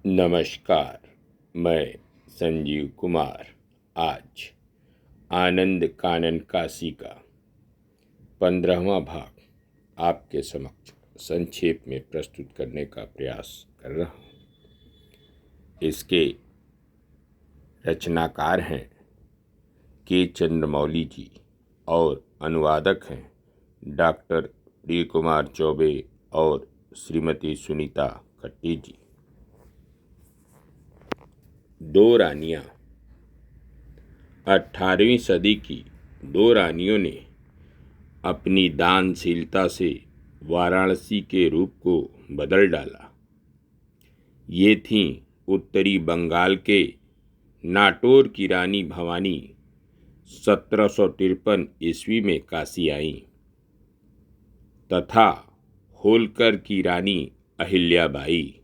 नमस्कार। मैं संजीव कुमार आज आनंद कानन काशी का 15वां भाग आपके समक्ष संक्षेप में प्रस्तुत करने का प्रयास कर रहा हूँ। इसके रचनाकार हैं के चंद्रमौली जी और अनुवादक हैं डॉक्टर प्रिय कुमार चौबे और श्रीमती सुनीता खट्टी जी। दो रानियां। 18वीं सदी की दो रानियों ने अपनी दानशीलता से वाराणसी के रूप को बदल डाला। ये थीं उत्तरी बंगाल के नाटोर की रानी भवानी 1753 ईस्वी में काशी आईं तथा होलकर की रानी अहिल्याबाई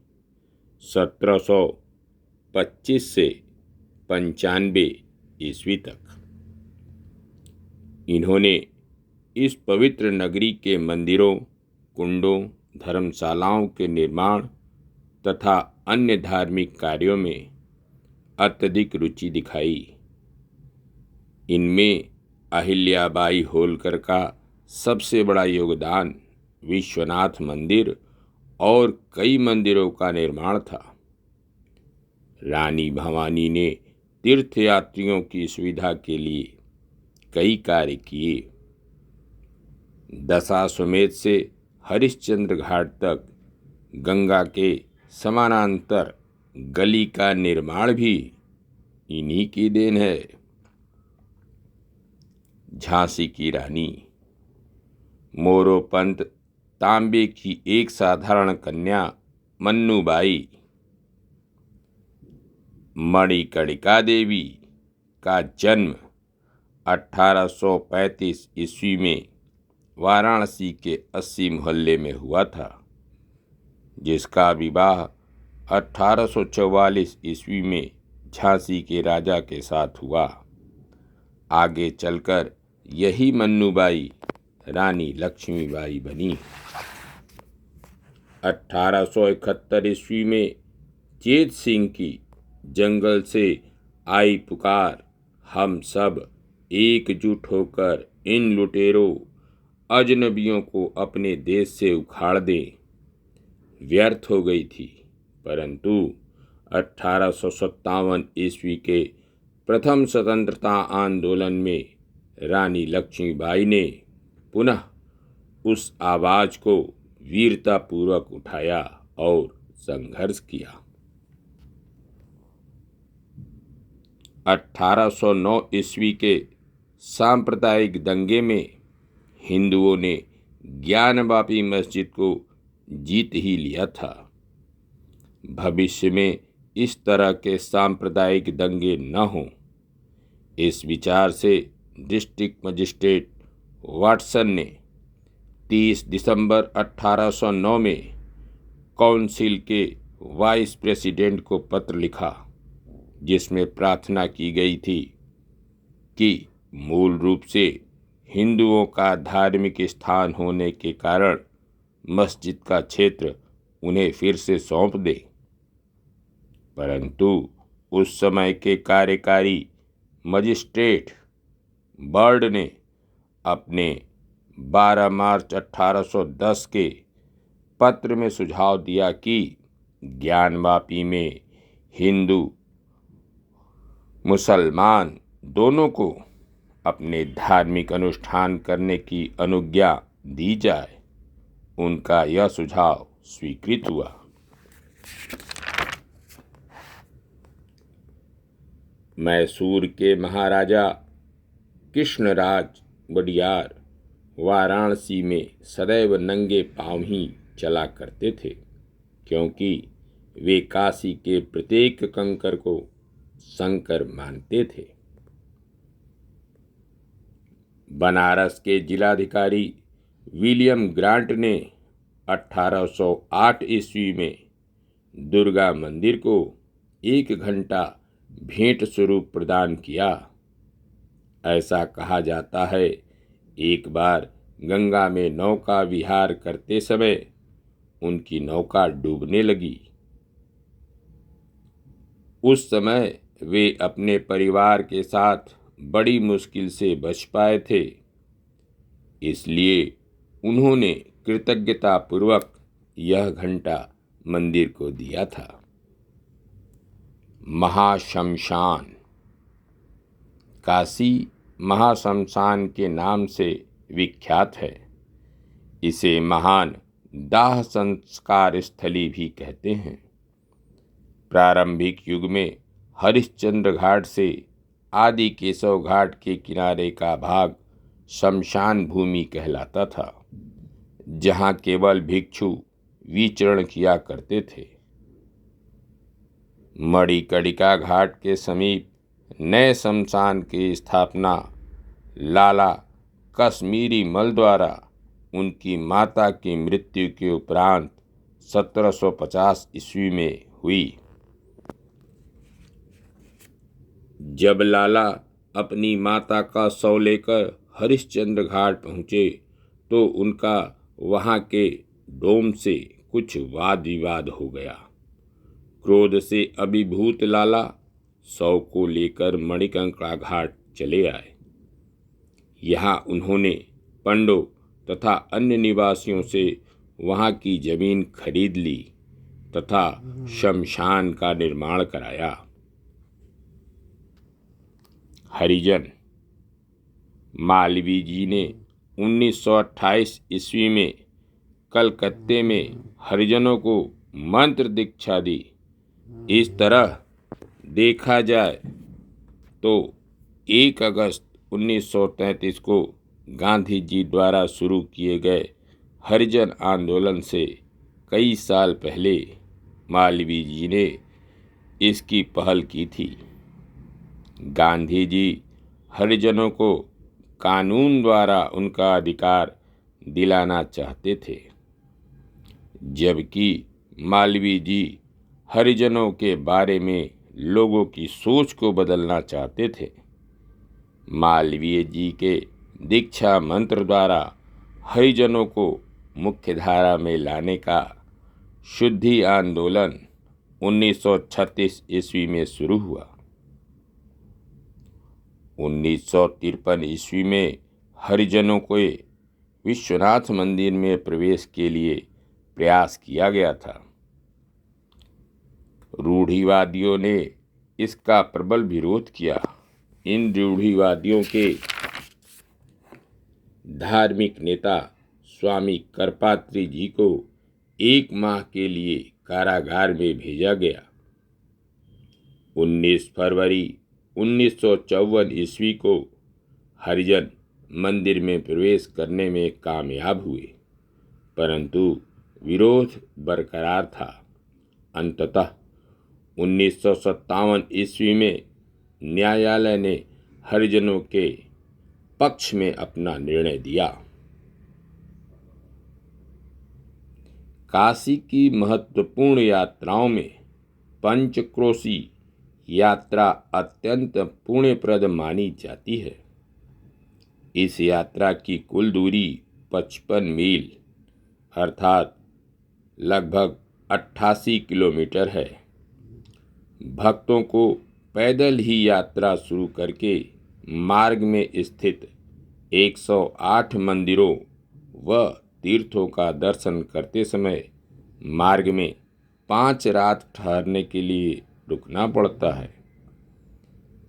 1725 से 95 ईस्वी तक। इन्होंने इस पवित्र नगरी के मंदिरों, कुंडों, धर्मशालाओं के निर्माण तथा अन्य धार्मिक कार्यों में अत्यधिक रुचि दिखाई। इनमें अहिल्याबाई होलकर का सबसे बड़ा योगदान विश्वनाथ मंदिर और कई मंदिरों का निर्माण था। रानी भवानी ने तीर्थयात्रियों की सुविधा के लिए कई कार्य किए। दशाश्वमेध से हरिश्चंद्र घाट तक गंगा के समानांतर गली का निर्माण भी इन्हीं की देन है। झांसी की रानी मोरोपंत तांबे की एक साधारण कन्या मन्नूबाई मणिकर्णिका देवी का जन्म 1835 ईस्वी में वाराणसी के 80 मोहल्ले में हुआ था, जिसका विवाह 1844 ईस्वी में झांसी के राजा के साथ हुआ। आगे चलकर यही मन्नूबाई रानी लक्ष्मीबाई बनी। 1871 ईस्वी में चेत सिंह की जंगल से आई पुकार, हम सब एकजुट होकर इन लुटेरों अजनबियों को अपने देश से उखाड़ दें, व्यर्थ हो गई थी। परंतु 1857 ईस्वी के प्रथम स्वतंत्रता आंदोलन में रानी लक्ष्मीबाई ने पुनः उस आवाज को वीरतापूर्वक उठाया और संघर्ष किया। 1809 ईस्वी के सांप्रदायिक दंगे में हिंदुओं ने ज्ञानवापी मस्जिद को जीत ही लिया था। भविष्य में इस तरह के सांप्रदायिक दंगे न हों, इस विचार से डिस्ट्रिक्ट मजिस्ट्रेट वाटसन ने 30 दिसंबर 1809 में काउंसिल के वाइस प्रेसिडेंट को पत्र लिखा, जिसमें प्रार्थना की गई थी कि मूल रूप से हिंदुओं का धार्मिक स्थान होने के कारण मस्जिद का क्षेत्र उन्हें फिर से सौंप दे। परंतु उस समय के कार्यकारी मजिस्ट्रेट बर्ड ने अपने 12 मार्च 1810 के पत्र में सुझाव दिया कि ज्ञानवापी में हिंदू मुसलमान दोनों को अपने धार्मिक अनुष्ठान करने की अनुज्ञा दी जाए। उनका यह सुझाव स्वीकृत हुआ। मैसूर के महाराजा कृष्णराज वडियार वाराणसी में सदैव नंगे पांव ही चला करते थे, क्योंकि वे काशी के प्रत्येक कंकर को शंकर मानते थे। बनारस के जिलाधिकारी विलियम ग्रांट ने 1808 ईस्वी में दुर्गा मंदिर को 1 घंटा भेंट स्वरूप प्रदान किया। ऐसा कहा जाता है, एक बार गंगा में नौका विहार करते समय उनकी नौका डूबने लगी। उस समय वे अपने परिवार के साथ बड़ी मुश्किल से बच पाए थे, इसलिए उन्होंने कृतज्ञतापूर्वक यह घंटा मंदिर को दिया था। महाशमशान। काशी महाशमशान के नाम से विख्यात है। इसे महान दाह संस्कार स्थली भी कहते हैं। प्रारंभिक युग में हरिश्चंद्र घाट से आदि केशव घाट के किनारे का भाग शमशान भूमि कहलाता था, जहाँ केवल भिक्षु विचरण किया करते थे। मणिकर्णिका घाट के समीप नए शमशान की स्थापना लाला कश्मीरी मल द्वारा उनकी माता की मृत्यु के उपरांत 1750 ईस्वी में हुई। जब लाला अपनी माता का शव लेकर हरिश्चंद्र घाट पहुँचे तो उनका वहाँ के डोम से कुछ वाद विवाद हो गया। क्रोध से अभिभूत लाला शव को लेकर मणिकर्णिका घाट चले आए। यहाँ उन्होंने पंडों तथा अन्य निवासियों से वहाँ की जमीन खरीद ली तथा शमशान का निर्माण कराया। हरिजन। मालवीय जी ने 1928 ईस्वी में कलकत्ते में हरिजनों को मंत्र दीक्षा दी। इस तरह देखा जाए तो 1 अगस्त 1933 को गांधी जी द्वारा शुरू किए गए हरिजन आंदोलन से कई साल पहले मालवीय जी ने इसकी पहल की थी। गांधी जी हरिजनों को कानून द्वारा उनका अधिकार दिलाना चाहते थे, जबकि मालवीय जी हरिजनों के बारे में लोगों की सोच को बदलना चाहते थे। मालवीय जी के दीक्षा मंत्र द्वारा हरिजनों को मुख्यधारा में लाने का शुद्धि आंदोलन 1936 ईस्वी में शुरू हुआ। 1953 ईस्वी में हरिजनों को विश्वनाथ मंदिर में प्रवेश के लिए प्रयास किया गया था। रूढ़िवादियों ने इसका प्रबल विरोध किया। इन रूढ़िवादियों के धार्मिक नेता स्वामी करपात्री जी को 1 माह के लिए कारागार में भेजा गया। 19 फरवरी 1954 ईस्वी को हरिजन मंदिर में प्रवेश करने में कामयाब हुए, परंतु विरोध बरकरार था। अंततः 1957 ईस्वी में न्यायालय ने हरिजनों के पक्ष में अपना निर्णय दिया। काशी की महत्वपूर्ण यात्राओं में पंचक्रोशी यात्रा अत्यंत पुण्यप्रद मानी जाती है। इस यात्रा की कुल दूरी 55 मील अर्थात लगभग 88 किलोमीटर है। भक्तों को पैदल ही यात्रा शुरू करके मार्ग में स्थित 108 मंदिरों व तीर्थों का दर्शन करते समय मार्ग में 5 रात ठहरने के लिए रुकना पड़ता है।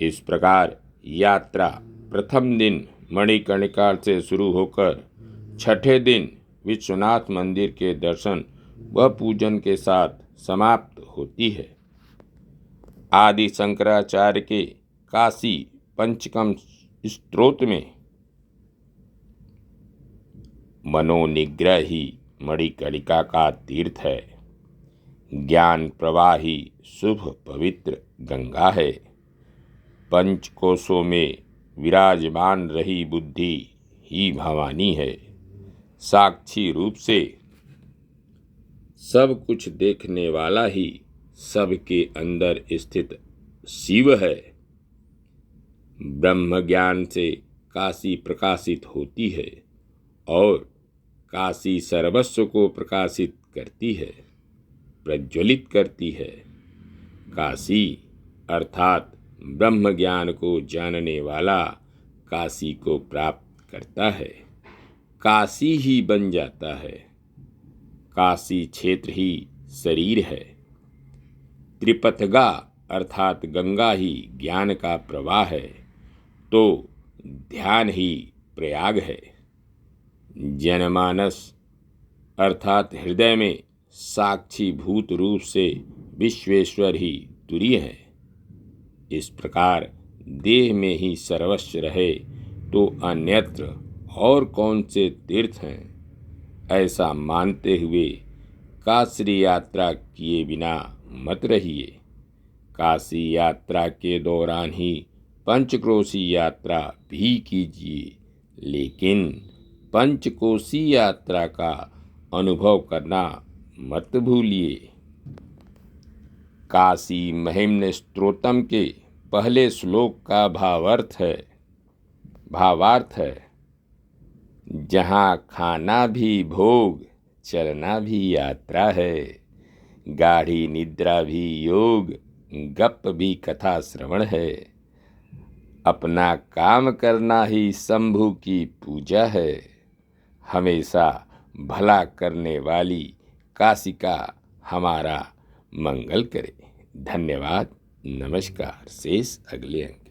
इस प्रकार यात्रा प्रथम दिन मणिकर्णिका से शुरू होकर छठे दिन विश्वनाथ मंदिर के दर्शन व पूजन के साथ समाप्त होती है। आदि शंकराचार्य के काशी पंचकम स्तोत्र में मनोनिग्रह ही मणिकर्णिका का तीर्थ है, ज्ञान प्रवाही शुभ पवित्र गंगा है। पंचकोशों में विराजमान रही बुद्धि ही भवानी है। साक्षी रूप से सब कुछ देखने वाला ही सबके अंदर स्थित शिव है। ब्रह्म ज्ञान से काशी प्रकाशित होती है और काशी सर्वस्व को प्रकाशित करती है, प्रज्वलित करती है। काशी अर्थात ब्रह्म ज्ञान को जानने वाला काशी को प्राप्त करता है, काशी ही बन जाता है। काशी क्षेत्र ही शरीर है। त्रिपथगा अर्थात गंगा ही ज्ञान का प्रवाह है, तो ध्यान ही प्रयाग है। जनमानस अर्थात हृदय में साक्षी भूत रूप से विश्वेश्वर ही तुरीय है। इस प्रकार देह में ही सर्वस्व रहे तो अन्यत्र और कौन से तीर्थ हैं, ऐसा मानते हुए काशी यात्रा किए बिना मत रहिए। काशी यात्रा के दौरान ही पंचक्रोशी यात्रा भी कीजिए, लेकिन पंचकोशी यात्रा का अनुभव करना मत भूलिए। काशी महिम्न स्तोत्रम के पहले श्लोक का भावार्थ है, जहाँ खाना भी भोग, चलना भी यात्रा है, गाढ़ी निद्रा भी योग, गप भी कथा श्रवण है, अपना काम करना ही शंभु की पूजा है, हमेशा भला करने वाली काशिका हमारा मंगल करे। धन्यवाद। नमस्कार। शेष अगले अंक।